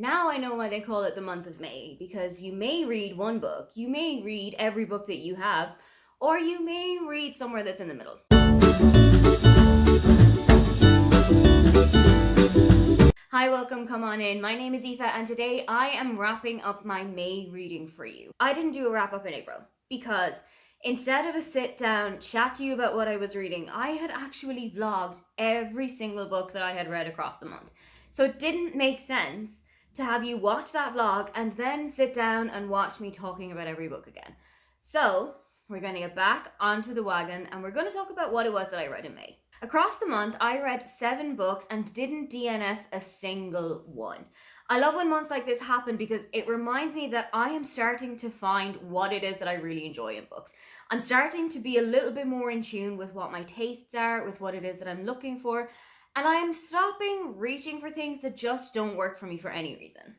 Now I know why they call it the month of May, because you may read one book, you may read every book that you have, or you may read somewhere that's in the middle. Hi, welcome, come on in. My name is Aoife and today I am wrapping up my May reading for you. I didn't do a wrap up in April because instead of a sit down chat to you about what I was reading, I had actually vlogged every single book that I had read across the month. So it didn't make sense to have you watch that vlog and then sit down and watch me talking about every book again. So we're going to get back onto the wagon and we're going to talk about what it was that I read in May. Across the month, I read 7 books and didn't DNF a single one. I love when months like this happen because it reminds me that I am starting to find what it is that I really enjoy in books. I'm starting to be a little bit more in tune with what my tastes are, with what it is that I'm looking for, and I am stopping reaching for things that just don't work for me for any reason.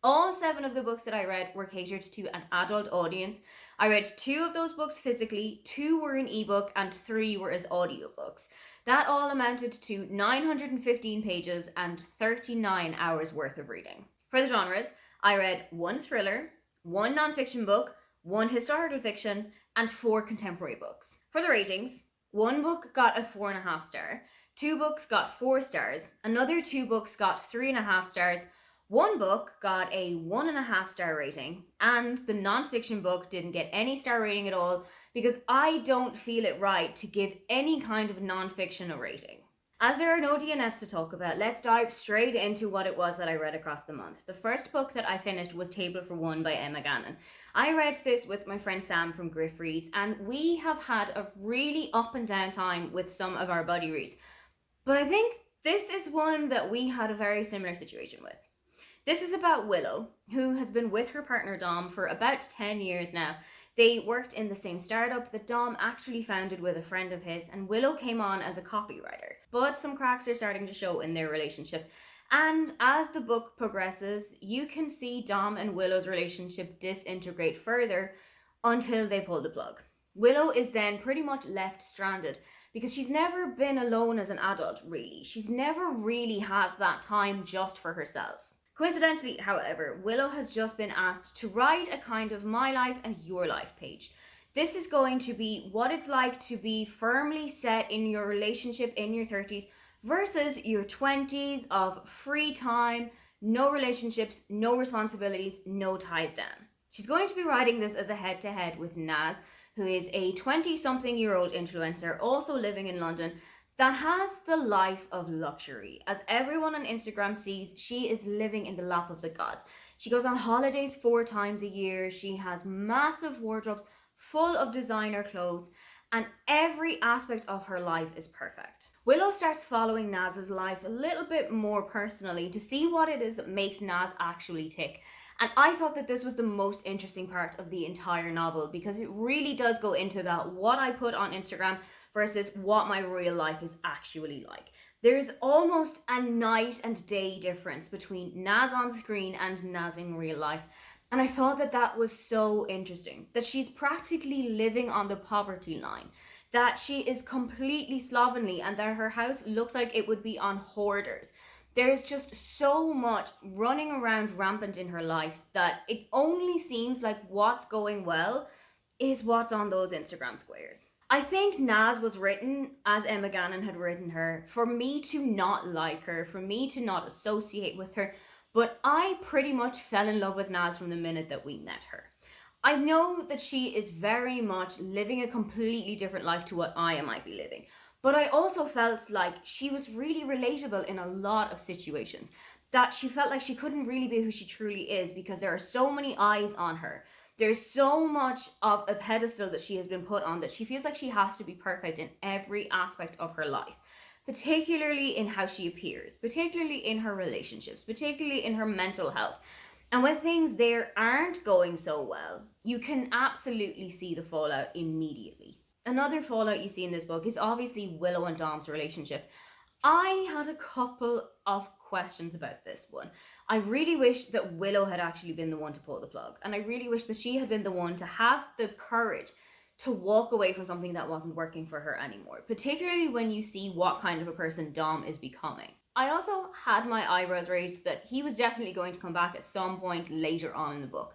All 7 of the books that I read were catered to an adult audience. I read 2 of those books physically, 2 were in ebook, and 3 were as audiobooks. That all amounted to 915 pages and 39 hours worth of reading. For the genres, I read 1 thriller, 1 nonfiction book, 1 historical fiction, and 4 contemporary books. For the ratings, 1 book got a 4.5 star, 2 books got 4 stars, another 2 books got 3.5 stars, 1 book got a 1.5 star rating, and the non-fiction book didn't get any star rating at all because I don't feel it right to give any kind of non-fiction a rating. As there are no DNFs to talk about, let's dive straight into what it was that I read across the month. The first book that I finished was Table for One by Emma Gannon. I read this with my friend Sam from Griff Reads, and we have had a really up and down time with some of our buddy reads. But I think this is one that we had a very similar situation with. This is about Willow, who has been with her partner Dom for about 10 years now. They worked in the same startup that Dom actually founded with a friend of his, and Willow came on as a copywriter. But some cracks are starting to show in their relationship. And as the book progresses, you can see Dom and Willow's relationship disintegrate further until they pull the plug. Willow is then pretty much left stranded because she's never been alone as an adult, really. She's never really had that time just for herself. Coincidentally, however, Willow has just been asked to write a kind of my life and your life page. This is going to be what it's like to be firmly set in your relationship in your 30s versus your 20s of free time, no relationships, no responsibilities, no ties down. She's going to be writing this as a head-to-head with Naz, who is a 20-something-year-old influencer also living in London that has the life of luxury. As everyone on Instagram sees, she is living in the lap of the gods. She goes on holidays 4 times a year. She has massive wardrobes full of designer clothes, and every aspect of her life is perfect. Willow starts following Naz's life a little bit more personally to see what it is that makes Naz actually tick. And I thought that this was the most interesting part of the entire novel because it really does go into that what I put on Instagram versus what my real life is actually like. There's almost a night and day difference between Naz on screen and Naz in real life. And I thought that that was so interesting, that she's practically living on the poverty line, that she is completely slovenly and that her house looks like it would be on hoarders. There's just so much running around rampant in her life that it only seems like what's going well is what's on those Instagram squares. I think Naz was written, as Emma Gannon had written her, for me to not like her, for me to not associate with her, but I pretty much fell in love with Naz from the minute that we met her. I know that she is very much living a completely different life to what I might be living, but I also felt like she was really relatable in a lot of situations, that she felt like she couldn't really be who she truly is because there are so many eyes on her. There's so much of a pedestal that she has been put on that she feels like she has to be perfect in every aspect of her life, particularly in how she appears, particularly in her relationships, particularly in her mental health. And when things there aren't going so well, you can absolutely see the fallout immediately. Another fallout you see in this book is obviously Willow and Dom's relationship. I had a couple of questions about this one. I really wish that Willow had actually been the one to pull the plug, and I really wish that she had been the one to have the courage to walk away from something that wasn't working for her anymore, particularly when you see what kind of a person Dom is becoming. I also had my eyebrows raised that he was definitely going to come back at some point later on in the book.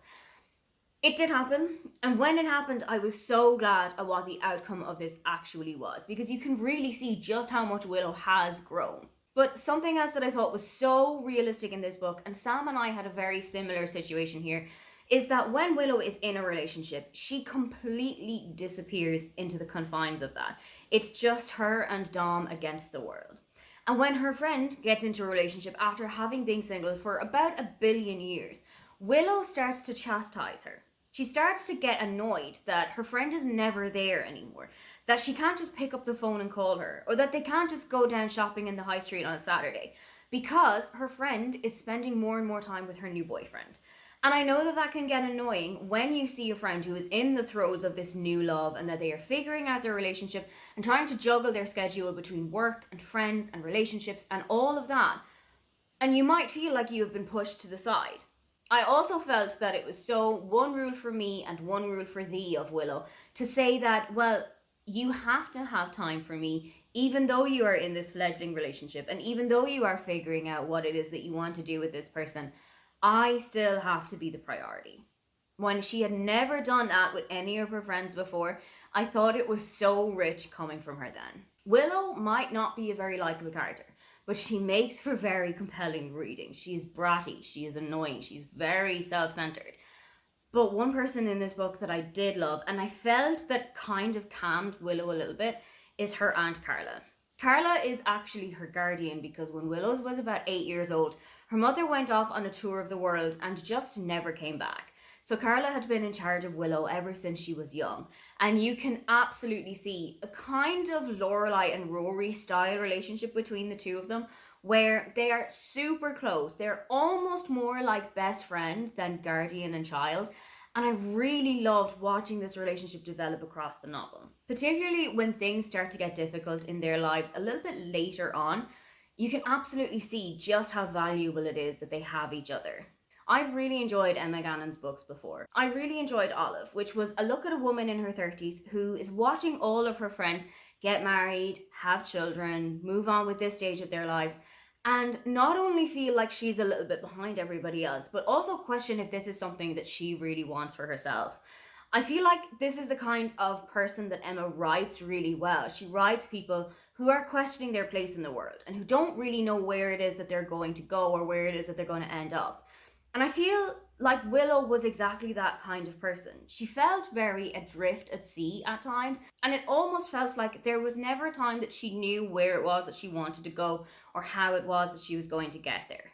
It did happen, and when it happened, I was so glad at what the outcome of this actually was, because you can really see just how much Willow has grown. But something else that I thought was so realistic in this book, and Sam and I had a very similar situation here, is that when Willow is in a relationship, she completely disappears into the confines of that. It's just her and Dom against the world. And when her friend gets into a relationship after having been single for about 1 billion years, Willow starts to chastise her. She starts to get annoyed that her friend is never there anymore, that she can't just pick up the phone and call her, or that they can't just go down shopping in the high street on a Saturday, because her friend is spending more and more time with her new boyfriend. And I know that that can get annoying when you see a friend who is in the throes of this new love and that they are figuring out their relationship and trying to juggle their schedule between work and friends and relationships and all of that. And you might feel like you have been pushed to the side. I also felt that it was so one rule for me and one rule for thee of Willow to say that, well, you have to have time for me, even though you are in this fledgling relationship and even though you are figuring out what it is that you want to do with this person. I still have to be the priority. When she had never done that with any of her friends before, I thought it was so rich coming from her then. Willow might not be a very likable character, but she makes for very compelling reading. She is bratty, she is annoying, she's very self-centered. But one person in this book that I did love, and I felt that kind of calmed Willow a little bit, is her Aunt Carla. Carla is actually her guardian because when Willow was about 8 years old, her mother went off on a tour of the world and just never came back. So Carla had been in charge of Willow ever since she was young. And you can absolutely see a kind of Lorelai and Rory style relationship between the two of them, where they are super close. They're almost more like best friend than guardian and child. And I really loved watching this relationship develop across the novel. Particularly when things start to get difficult in their lives a little bit later on, you can absolutely see just how valuable it is that they have each other. I've really enjoyed Emma Gannon's books before. I really enjoyed Olive, which was a look at a woman in her 30s who is watching all of her friends get married, have children, move on with this stage of their lives, and not only feel like she's a little bit behind everybody else, but also question if this is something that she really wants for herself. I feel like this is the kind of person that Emma writes really well. She writes people who are questioning their place in the world and who don't really know where it is that they're going to go or where it is that they're going to end up. And I feel like Willow was exactly that kind of person. She felt very adrift at sea at times, and it almost felt like there was never a time that she knew where it was that she wanted to go or how it was that she was going to get there.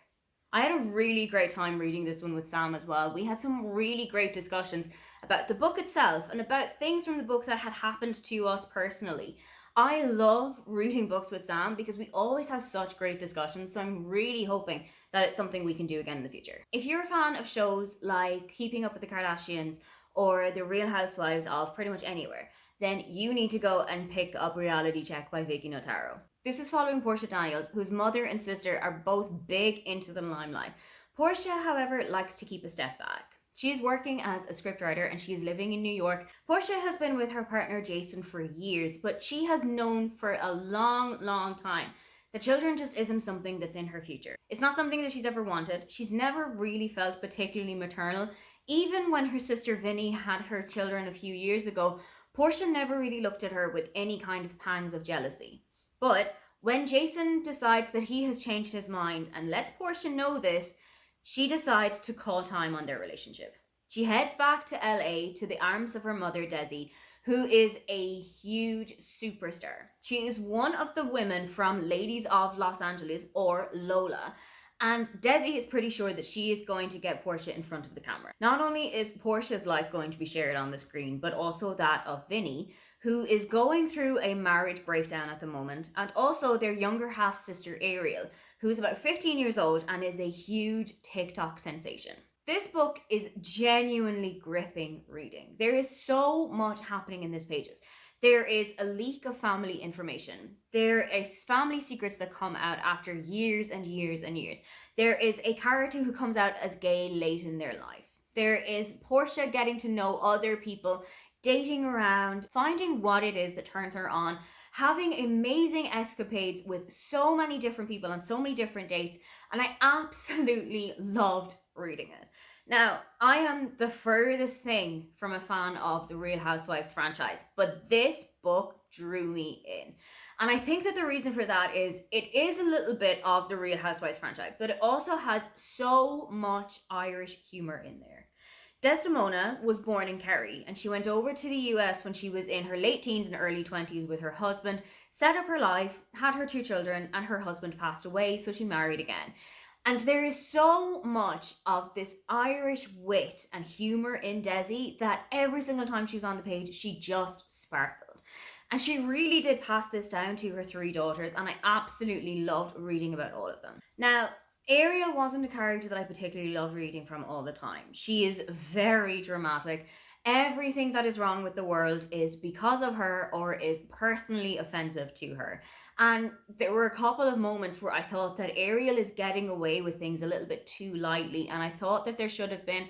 I had a really great time reading this one with Sam as well. We had some really great discussions about the book itself and about things from the book that had happened to us personally. I love reading books with Sam because we always have such great discussions, so I'm really hoping that it's something we can do again in the future. If you're a fan of shows like Keeping Up with the Kardashians or The Real Housewives of pretty much anywhere, then you need to go and pick up Reality Check by Vicky Notaro. This is following Portia Daniels, whose mother and sister are both big into the limelight. Portia, however, likes to keep a step back. She is working as a scriptwriter and she is living in New York. Portia has been with her partner Jason for years, but she has known for a long time that children just isn't something that's in her future. It's not something that she's ever wanted. She's never really felt particularly maternal. Even when her sister Vinny had her children a few years ago, Portia never really looked at her with any kind of pangs of jealousy. But when Jason decides that he has changed his mind and lets Portia know this, she decides to call time on their relationship. She heads back to LA to the arms of her mother, Desi, who is a huge superstar. She is one of the women from Ladies of Los Angeles, or Lola. And Desi is pretty sure that she is going to get Portia in front of the camera. Not only is Portia's life going to be shared on the screen, but also that of Vinny, who is going through a marriage breakdown at the moment, and also their younger half-sister Ariel, who is about 15 years old and is a huge TikTok sensation. This book is genuinely gripping reading. There is so much happening in these pages. There is a leak of family information. There is family secrets that come out after years and years and years. There is a character who comes out as gay late in their life. There is Portia getting to know other people dating around, finding what it is that turns her on, having amazing escapades with so many different people on so many different dates, and I absolutely loved reading it. Now, I am the furthest thing from a fan of the Real Housewives franchise, but this book drew me in. And I think that the reason for that is it is a little bit of the Real Housewives franchise, but it also has so much Irish humor in there. Desdemona was born in Kerry and she went over to the US when she was in her late teens and early 20s with her husband, set up her life, had her two children, and her husband passed away, so she married again. And there is so much of this Irish wit and humour in Desi that every single time she was on the page, she just sparkled. And she really did pass this down to her three daughters, and I absolutely loved reading about all of them. Now, Ariel wasn't a character that I particularly loved reading from all the time. She is very dramatic. Everything that is wrong with the world is because of her or is personally offensive to her. And there were a couple of moments where I thought that Ariel is getting away with things a little bit too lightly, and I thought that there should have been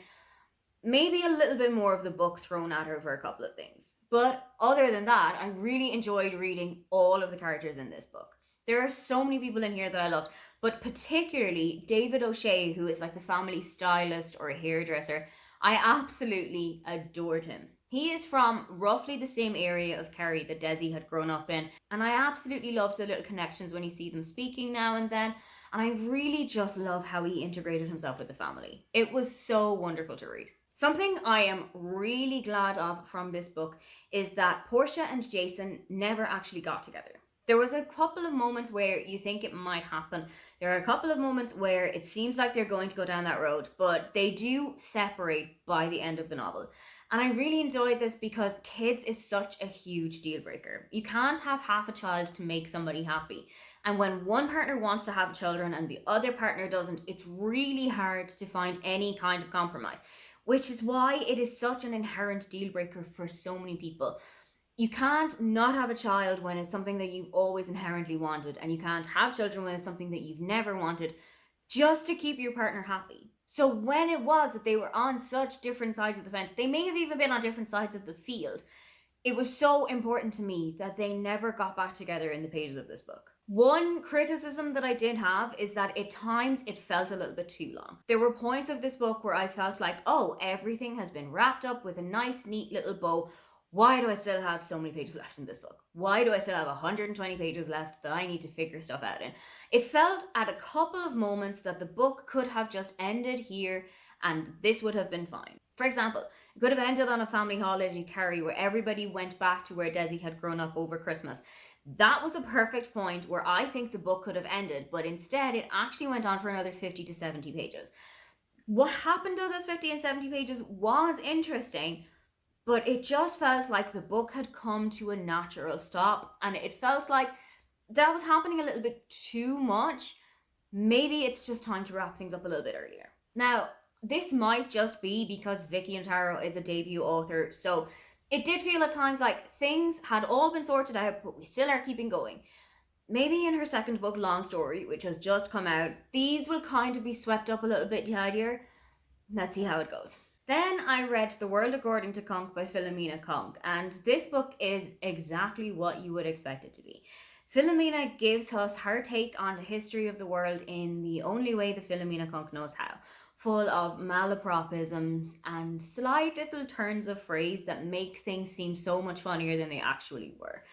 maybe a little bit more of the book thrown at her for a couple of things. But other than that, I really enjoyed reading all of the characters in this book. There are so many people in here that I loved, but particularly David O'Shea, who is like the family stylist or a hairdresser. I absolutely adored him. He is from roughly the same area of Kerry that Desi had grown up in, and I absolutely loved the little connections when you see them speaking now and then, and I really just love how he integrated himself with the family. It was so wonderful to read. Something I am really glad of from this book is that Portia and Jason never actually got together. There was a couple of moments where you think it might happen. There are a couple of moments where it seems like they're going to go down that road, but they do separate by the end of the novel. And I really enjoyed this because kids is such a huge deal breaker. You can't have half a child to make somebody happy. And when one partner wants to have children and the other partner doesn't, it's really hard to find any kind of compromise, which is why it is such an inherent deal breaker for so many people. You can't not have a child when it's something that you've always inherently wanted, and you can't have children when it's something that you've never wanted, just to keep your partner happy. So when it was that they were on such different sides of the fence, they may have even been on different sides of the field, it was so important to me that they never got back together in the pages of this book. One criticism that I did have is that at times it felt a little bit too long. There were points of this book where I felt like, oh, everything has been wrapped up with a nice, neat little bow. Why do I still have so many pages left in this book? Why do I still have 120 pages left that I need to figure stuff out in? It felt at a couple of moments that the book could have just ended here and this would have been fine. For example, it could have ended on a family holiday to Kerry where everybody went back to where Desi had grown up over Christmas. That was a perfect point where I think the book could have ended, but instead it actually went on for another 50 to 70 pages. What happened to those 50 and 70 pages was interesting, but it just felt like the book had come to a natural stop, and it felt like that was happening a little bit too much. Maybe it's just time to wrap things up a little bit earlier. Now, this might just be because Vicky Antaro is a debut author, so it did feel at times like things had all been sorted out, but we still are keeping going. Maybe in her second book, Long Story, which has just come out, these will kind of be swept up a little bit tidier. Let's see how it goes. Then I read The World According to Cunk by Philomena Cunk, and this book is exactly what you would expect it to be. Philomena gives us her take on the history of the world in the only way that Philomena Cunk knows how, full of malapropisms and slight little turns of phrase that make things seem so much funnier than they actually were.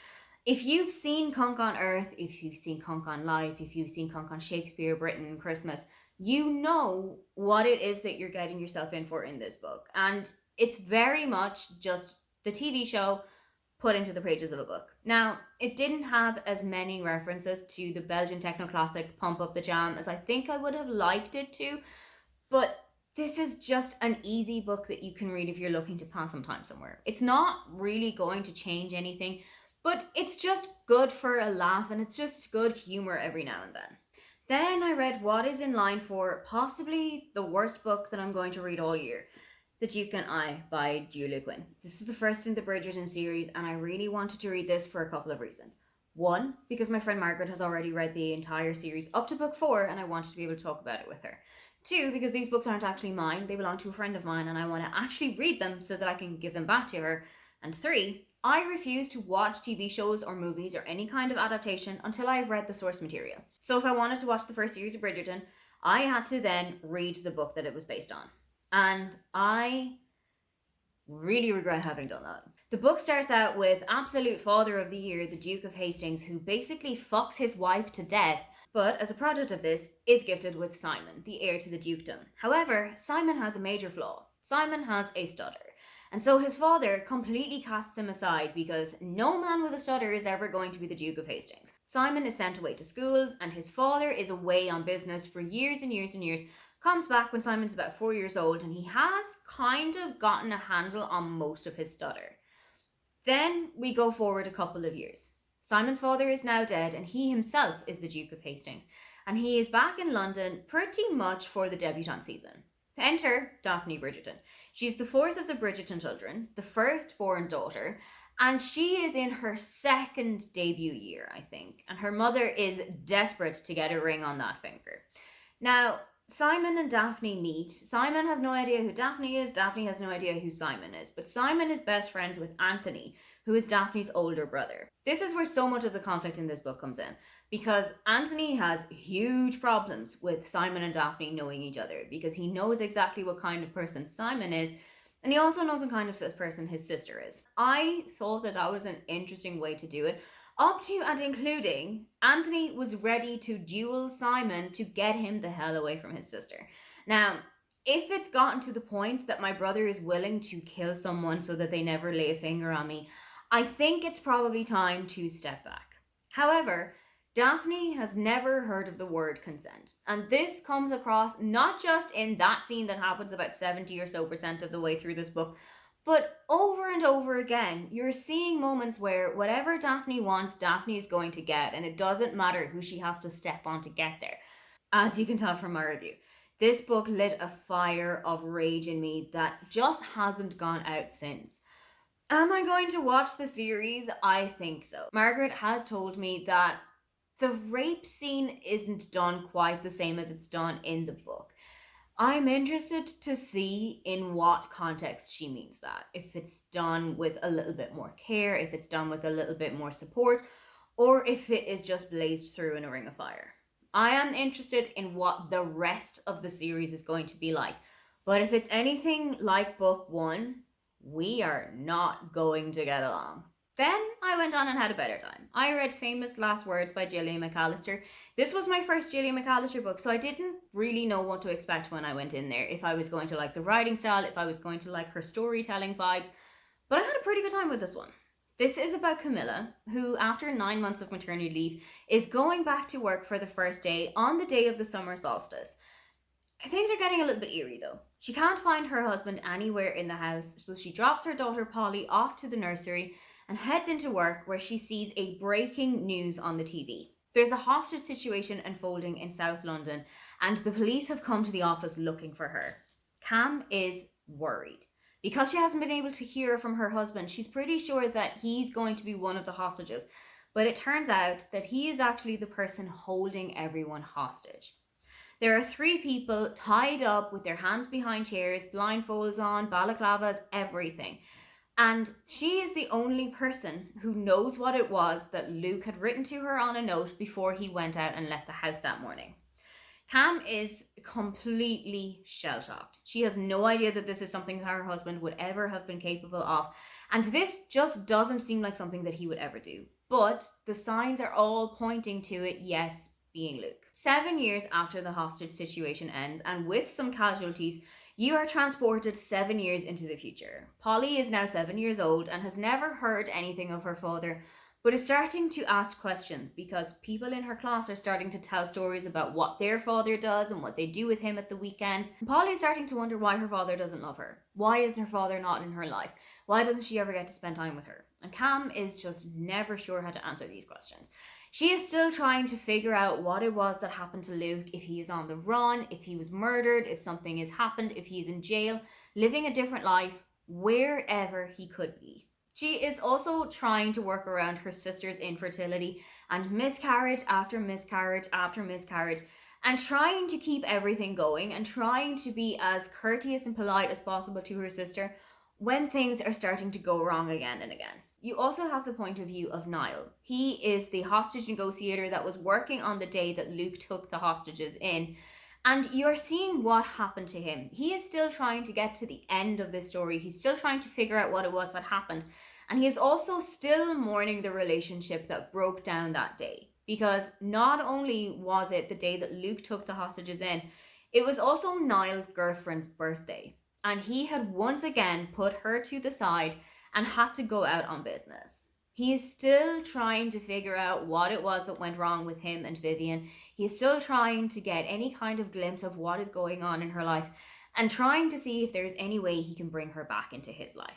If you've seen Cunk on Earth, if you've seen Cunk on Life, if you've seen Cunk on Shakespeare, Britain, Christmas, you know what it is that you're getting yourself in for in this book. And it's very much just the TV show put into the pages of a book. Now, it didn't have as many references to the Belgian techno classic Pump Up the Jam as I think I would have liked it to, but this is just an easy book that you can read if you're looking to pass some time somewhere. It's not really going to change anything, but it's just good for a laugh, and it's just good humor every now and then. Then I read What Is in Line for possibly the worst book that I'm going to read all year, The Duke and I by Julia Quinn. This is the first in the Bridgerton series, and I really wanted to read this for a couple of reasons. One, because my friend Margaret has already read the entire series up to book 4, and I wanted to be able to talk about it with her. Two, because these books aren't actually mine, they belong to a friend of mine, and I want to actually read them so that I can give them back to her. And 3, I refuse to watch TV shows or movies or any kind of adaptation until I've read the source material. So if I wanted to watch the first series of Bridgerton, I had to then read the book that it was based on. And I really regret having done that. The book starts out with absolute father of the year, the Duke of Hastings, who basically fucks his wife to death, but as a product of this, is gifted with Simon, the heir to the dukedom. However, Simon has a major flaw. Simon has a stutter. And so his father completely casts him aside because no man with a stutter is ever going to be the Duke of Hastings. Simon is sent away to schools, and his father is away on business for years and years and years. Comes back when Simon's about 4 years old, and he has kind of gotten a handle on most of his stutter. Then we go forward a couple of years. Simon's father is now dead, and he himself is the Duke of Hastings. And he is back in London pretty much for the debutante season. Enter Daphne Bridgerton. She's the fourth of the Bridgerton children, the firstborn daughter, and she is in her second debut year, I think. And her mother is desperate to get a ring on that finger. Now, Simon and Daphne meet. Simon has no idea who Daphne is. Daphne has no idea who Simon is. But Simon is best friends with Anthony, who is Daphne's older brother. This is where so much of the conflict in this book comes in, because Anthony has huge problems with Simon and Daphne knowing each other, because he knows exactly what kind of person Simon is, and he also knows what kind of person his sister is. I thought that was an interesting way to do it. Up to and including, Anthony was ready to duel Simon to get him the hell away from his sister. Now, if it's gotten to the point that my brother is willing to kill someone so that they never lay a finger on me, I think it's probably time to step back. However, Daphne has never heard of the word consent. And this comes across not just in that scene that happens about 70 or so % of the way through this book, but over and over again, you're seeing moments where whatever Daphne wants, Daphne is going to get, and it doesn't matter who she has to step on to get there. As you can tell from my review, this book lit a fire of rage in me that just hasn't gone out since. Am I going to watch the series? I think so. Margaret has told me that the rape scene isn't done quite the same as it's done in the book. I'm interested to see in what context she means that. If it's done with a little bit more care, if it's done with a little bit more support, or if it is just blazed through in a ring of fire. I am interested in what the rest of the series is going to be like. But if it's anything like book 1, we are not going to get along. Then I went on and had a better time. I read Famous Last Words by Gillian McAllister. This was my first Gillian McAllister book, so I didn't really know what to expect when I went in there. If I was going to like the writing style, if I was going to like her storytelling vibes. But I had a pretty good time with this one. This is about Camilla, who after 9 months of maternity leave is going back to work for the first day on the day of the summer solstice. Things are getting a little bit eerie though. She can't find her husband anywhere in the house, so she drops her daughter Polly off to the nursery and heads into work, where she sees a breaking news on the TV. There's a hostage situation unfolding in South London, and the police have come to the office looking for her. Cam is worried. Because she hasn't been able to hear from her husband, she's pretty sure that he's going to be one of the hostages. But it turns out that he is actually the person holding everyone hostage. There are 3 people tied up with their hands behind chairs, blindfolds on, balaclavas, everything. And she is the only person who knows what it was that Luke had written to her on a note before he went out and left the house that morning. Cam is completely shell-shocked. She has no idea that this is something her husband would ever have been capable of. And this just doesn't seem like something that he would ever do. But the signs are all pointing to it, yes, being Luke. 7 years after the hostage situation ends, and with some casualties, you are transported 7 years into the future. Polly is now 7 years old and has never heard anything of her father, but is starting to ask questions because people in her class are starting to tell stories about what their father does and what they do with him at the weekends. And Polly is starting to wonder why her father doesn't love her. Why is her father not in her life? Why doesn't she ever get to spend time with her? And Cam is just never sure how to answer these questions. She is still trying to figure out what it was that happened to Luke, if he is on the run, if he was murdered, if something has happened, if he's in jail, living a different life, wherever he could be. She is also trying to work around her sister's infertility and miscarriage after miscarriage after miscarriage, and trying to keep everything going and trying to be as courteous and polite as possible to her sister, when things are starting to go wrong again and again. You also have the point of view of Niall. He is the hostage negotiator that was working on the day that Luke took the hostages in. And you're seeing what happened to him. He is still trying to get to the end of this story. He's still trying to figure out what it was that happened. And he is also still mourning the relationship that broke down that day. Because not only was it the day that Luke took the hostages in, it was also Niall's girlfriend's birthday. And he had once again put her to the side and had to go out on business. He is still trying to figure out what it was that went wrong with him and Vivian. He's still trying to get any kind of glimpse of what is going on in her life and trying to see if there's any way he can bring her back into his life.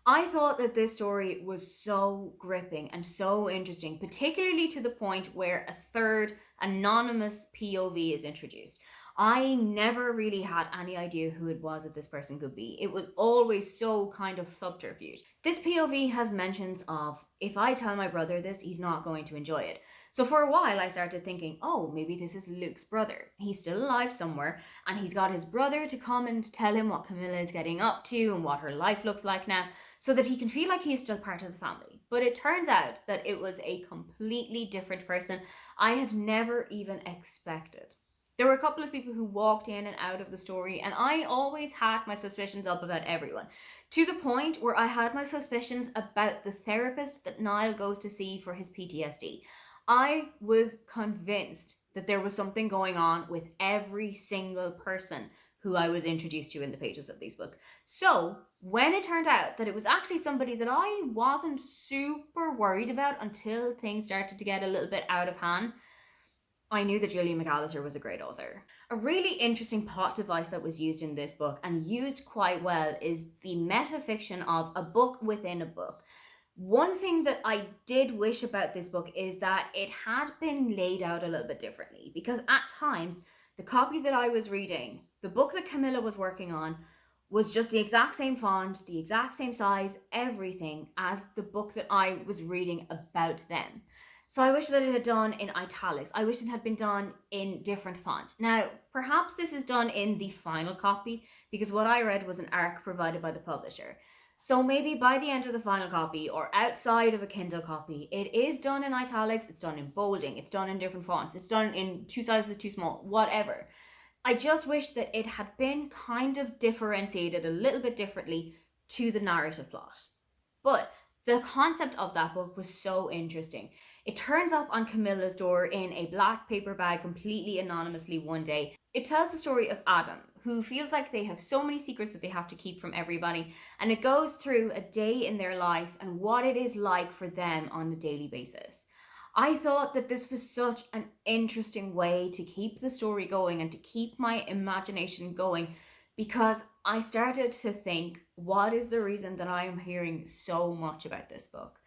I thought that this story was so gripping and so interesting, particularly to the point where a third anonymous POV is introduced. I never really had any idea who it was that this person could be. It was always so kind of subterfuge. This POV has mentions of, if I tell my brother this, he's not going to enjoy it. So for a while I started thinking, oh, maybe this is Luke's brother. He's still alive somewhere and he's got his brother to come and tell him what Camilla is getting up to and what her life looks like now so that he can feel like he's still part of the family. But it turns out that it was a completely different person I had never even expected. There were a couple of people who walked in and out of the story, and I always had my suspicions up about everyone, to the point where I had my suspicions about the therapist that Niall goes to see for his PTSD. I was convinced that there was something going on with every single person who I was introduced to in the pages of these books. So when it turned out that it was actually somebody that I wasn't super worried about until things started to get a little bit out of hand, I knew that Gillian McAllister was a great author. A really interesting plot device that was used in this book, and used quite well, is the metafiction of a book within a book. One thing that I did wish about this book is that it had been laid out a little bit differently, because at times, the copy that I was reading, the book that Camilla was working on, was just the exact same font, the exact same size, everything as the book that I was reading about them. So I wish that it had done in italics. I wish it had been done in different font. Now, perhaps this is done in the final copy, because what I read was an ARC provided by the publisher. So maybe by the end of the final copy, or outside of a Kindle copy, it is done in italics, it's done in bolding, it's done in different fonts, it's done in two sizes too small, whatever. I just wish that it had been kind of differentiated a little bit differently to the narrative plot. But the concept of that book was so interesting. It turns up on Camilla's door in a black paper bag completely anonymously one day. It tells the story of Adam, who feels like they have so many secrets that they have to keep from everybody, and it goes through a day in their life and what it is like for them on a daily basis. I thought that this was such an interesting way to keep the story going and to keep my imagination going, because I started to think, what is the reason that I am hearing so much about this book?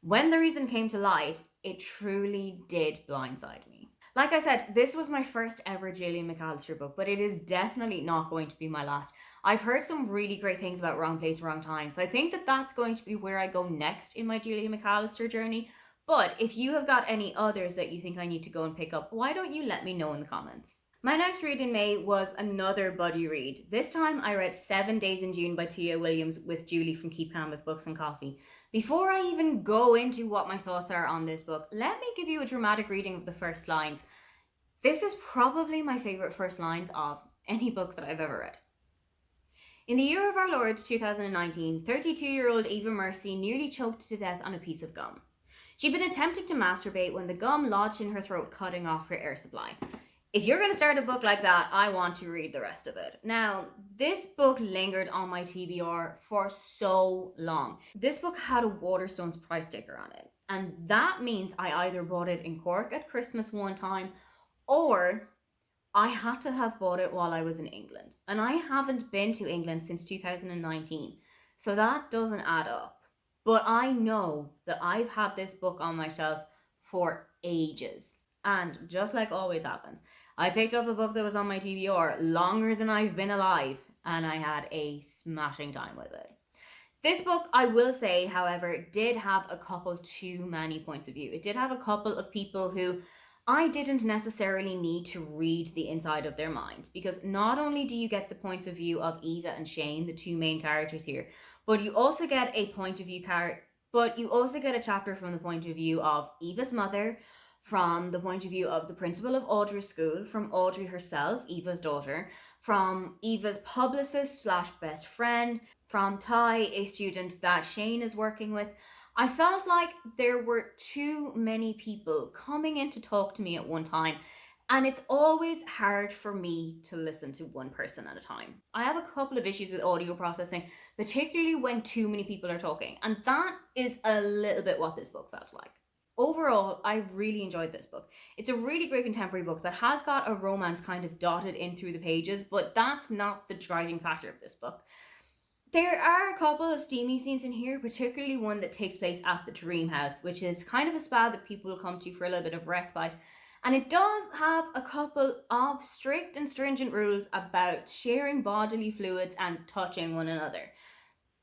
When the reason came to light, it truly did blindside me. Like I said, this was my first ever Gillian McAllister book, but it is definitely not going to be my last. I've heard some really great things about Wrong Place, Wrong Time, so I think that that's going to be where I go next in my Gillian McAllister journey. But if you have got any others that you think I need to go and pick up, why don't you let me know in the comments? My next read in May was another buddy read. This time I read 7 Days in June by Tia Williams with Julie from Keep Calm with Books and Coffee. Before I even go into what my thoughts are on this book, let me give you a dramatic reading of the first lines. This is probably my favourite first lines of any book that I've ever read. In the year of our Lord 2019, 32-year-old Eva Mercy nearly choked to death on a piece of gum. She'd been attempting to masturbate when the gum lodged in her throat, cutting off her air supply. If you're going to start a book like that, I want to read the rest of it. Now, this book lingered on my TBR for so long. This book had a Waterstones price sticker on it. And that means I either bought it in Cork at Christmas one time, or I had to have bought it while I was in England. And I haven't been to England since 2019. So that doesn't add up. But I know that I've had this book on my shelf for ages. And just like always happens, I picked up a book that was on my TBR longer than I've been alive, and I had a smashing time with it. This book, I will say, however, did have a couple too many points of view. It did have a couple of people who I didn't necessarily need to read the inside of their mind, because not only do you get the points of view of Eva and Shane, the two main characters here, but you also get a point of view but you also get a chapter from the point of view of Eva's mother, from the point of view of the principal of Audrey's school, from Audrey herself, Eva's daughter, from Eva's publicist slash best friend, from Ty, a student that Shane is working with. I felt like there were too many people coming in to talk to me at one time, and it's always hard for me to listen to one person at a time. I have a couple of issues with audio processing, particularly when too many people are talking, and that is a little bit what this book felt like. Overall, I really enjoyed this book. It's a really great contemporary book that has got a romance kind of dotted in through the pages, but that's not the driving factor of this book. There are a couple of steamy scenes in here, particularly one that takes place at the Dream House, which is kind of a spa that people will come to for a little bit of respite. And it does have a couple of strict and stringent rules about sharing bodily fluids and touching one another.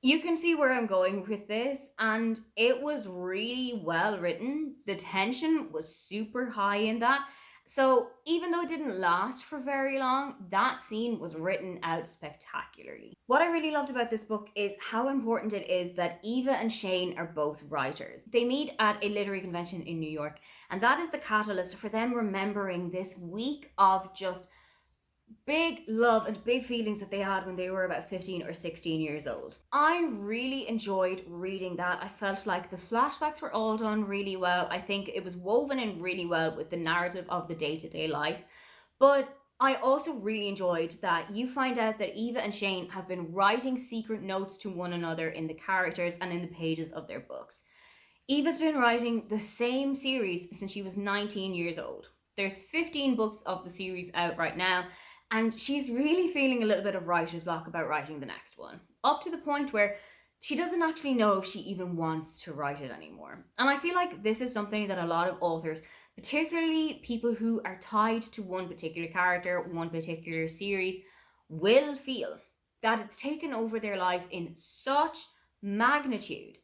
You can see where I'm going with this, and it was really well written. The tension was super high in that. So even though it didn't last for very long, that scene was written out spectacularly. What I really loved about this book is how important it is that Eva and Shane are both writers. They meet at a literary convention in New York, and that is the catalyst for them remembering this week of just big love and big feelings that they had when they were about 15 or 16 years old. I really enjoyed reading that. I felt like the flashbacks were all done really well. I think it was woven in really well with the narrative of the day-to-day life. But I also really enjoyed that you find out that Eva and Shane have been writing secret notes to one another in the characters and in the pages of their books. Eva's been writing the same series since she was 19 years old. There's 15 books of the series out right now, and she's really feeling a little bit of writer's block about writing the next one. Up to the point where she doesn't actually know if she even wants to write it anymore. And I feel like this is something that a lot of authors, particularly people who are tied to one particular character, one particular series, will feel. That it's taken over their life in such magnitude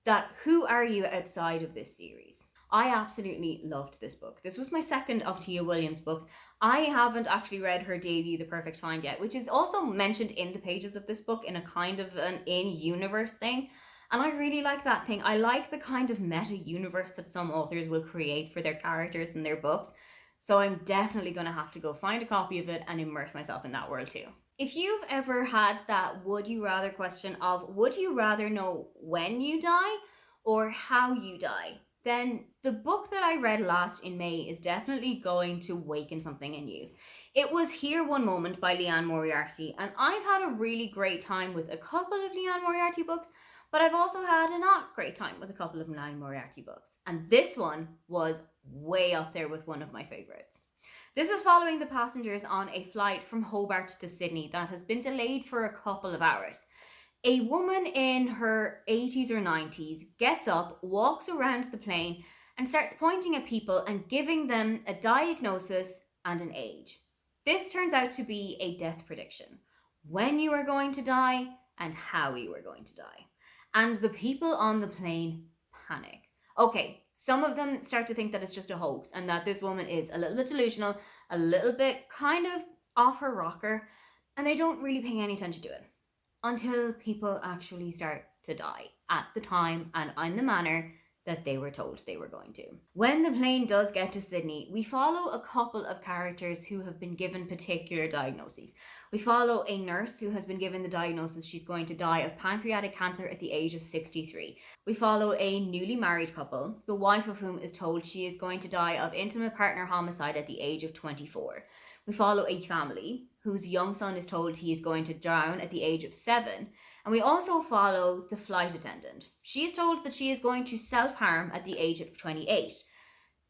that who are you outside of this series? I absolutely loved this book. This was my second of Tia Williams' books. I haven't actually read her debut, The Perfect Find, yet, which is also mentioned in the pages of this book in a kind of an in-universe thing. And I really like that thing. I like the kind of meta-universe that some authors will create for their characters in their books. So I'm definitely going to have to go find a copy of it and immerse myself in that world too. If you've ever had that would you rather question of would you rather know when you die or how you die, then the book that I read last in May is definitely going to waken something in you. It was Here One Moment by Leanne Moriarty, and I've had a really great time with a couple of Leanne Moriarty books, but I've also had a not great time with a couple of Leanne Moriarty books. And this one was way up there with one of my favorites. This is following the passengers on a flight from Hobart to Sydney that has been delayed for a couple of hours. A woman in her 80s or 90s gets up, walks around the plane, and starts pointing at people and giving them a diagnosis and an age. This turns out to be a death prediction. When you are going to die and how you are going to die. And the people on the plane panic. Okay, some of them start to think that it's just a hoax and that this woman is a little bit delusional, a little bit kind of off her rocker, and they don't really pay any attention to it. Until people actually start to die at the time and in the manner that they were told they were going to. When the plane does get to Sydney, we follow a couple of characters who have been given particular diagnoses. We follow a nurse who has been given the diagnosis she's going to die of pancreatic cancer at the age of 63. We follow a newly married couple, the wife of whom is told she is going to die of intimate partner homicide at the age of 24. We follow a family whose young son is told he is going to drown at the age of 7. And we also follow the flight attendant. She is told that she is going to self-harm at the age of 28.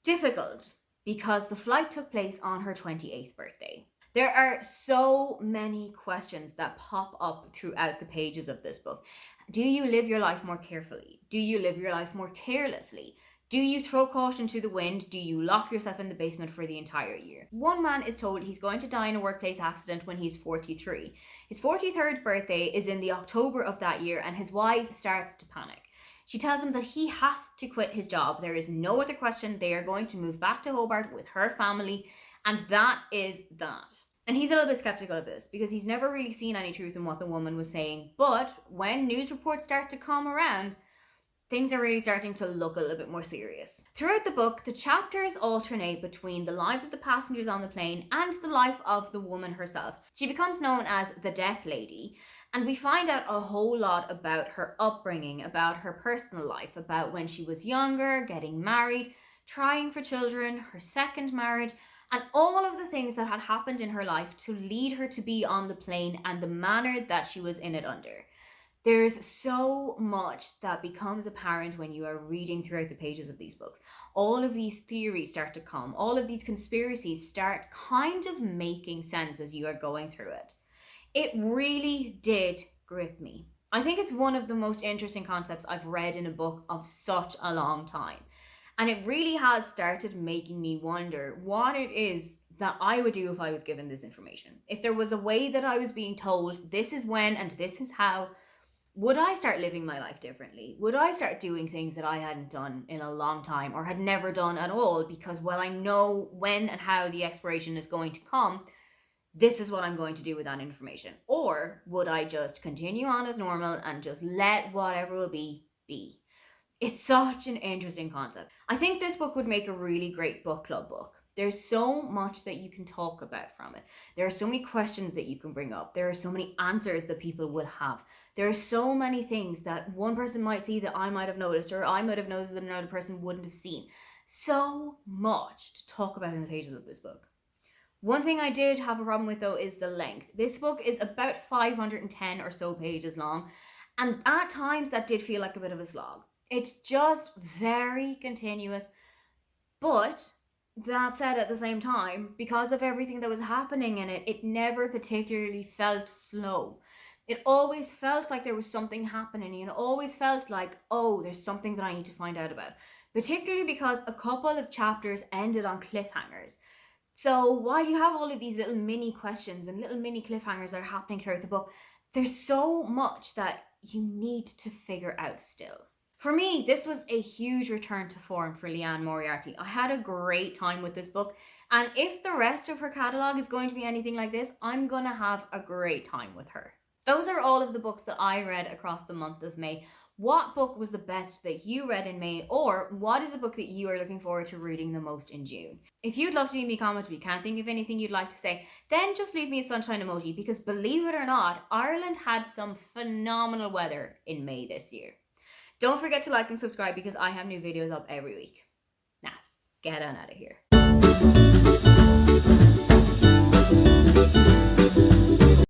Difficult, because the flight took place on her 28th birthday. There are so many questions that pop up throughout the pages of this book. Do you live your life more carefully? Do you live your life more carelessly? Do you throw caution to the wind? Do you lock yourself in the basement for the entire year? One man is told he's going to die in a workplace accident when he's 43. His 43rd birthday is in the October of that year, and his wife starts to panic. She tells him that he has to quit his job. There is no other question. They are going to move back to Hobart with her family, and that is that. And he's a little bit skeptical of this because he's never really seen any truth in what the woman was saying. But when news reports start to come around, things are really starting to look a little bit more serious. Throughout the book, the chapters alternate between the lives of the passengers on the plane and the life of the woman herself. She becomes known as the Death Lady, and we find out a whole lot about her upbringing, about her personal life, about when she was younger, getting married, trying for children, her second marriage, and all of the things that had happened in her life to lead her to be on the plane and the manner that she was in it under. There's so much that becomes apparent when you are reading throughout the pages of these books. All of these theories start to come. All of these conspiracies start kind of making sense as you are going through it. It really did grip me. I think it's one of the most interesting concepts I've read in a book of such a long time. And it really has started making me wonder what it is that I would do if I was given this information. If there was a way that I was being told, this is when and this is how, would I start living my life differently? Would I start doing things that I hadn't done in a long time or had never done at all because, well, I know when and how the expiration is going to come, this is what I'm going to do with that information? Or would I just continue on as normal and just let whatever will be? It's such an interesting concept. I think this book would make a really great book club book. There's so much that you can talk about from it. There are so many questions that you can bring up. There are so many answers that people will have. There are so many things that one person might see that I might have noticed, or I might have noticed that another person wouldn't have seen. So much to talk about in the pages of this book. One thing I did have a problem with, though, is the length. This book is about 510 or so pages long, and at times that did feel like a bit of a slog. It's just very continuous, but that said, at the same time, because of everything that was happening in it, it never particularly felt slow. It always felt like there was something happening, and it always felt like, oh, there's something that I need to find out about, particularly because a couple of chapters ended on cliffhangers. So while you have all of these little mini questions and little mini cliffhangers that are happening throughout the book, there's so much that you need to figure out still. For me, this was a huge return to form for Liane Moriarty. I had a great time with this book, and if the rest of her catalogue is going to be anything like this, I'm going to have a great time with her. Those are all of the books that I read across the month of May. What book was the best that you read in May, or what is a book that you are looking forward to reading the most in June? If you'd love to leave me a comment, if you can't think of anything you'd like to say, then just leave me a sunshine emoji, because believe it or not, Ireland had some phenomenal weather in May this year. Don't forget to like and subscribe because I have new videos up every week. Now, get on out of here.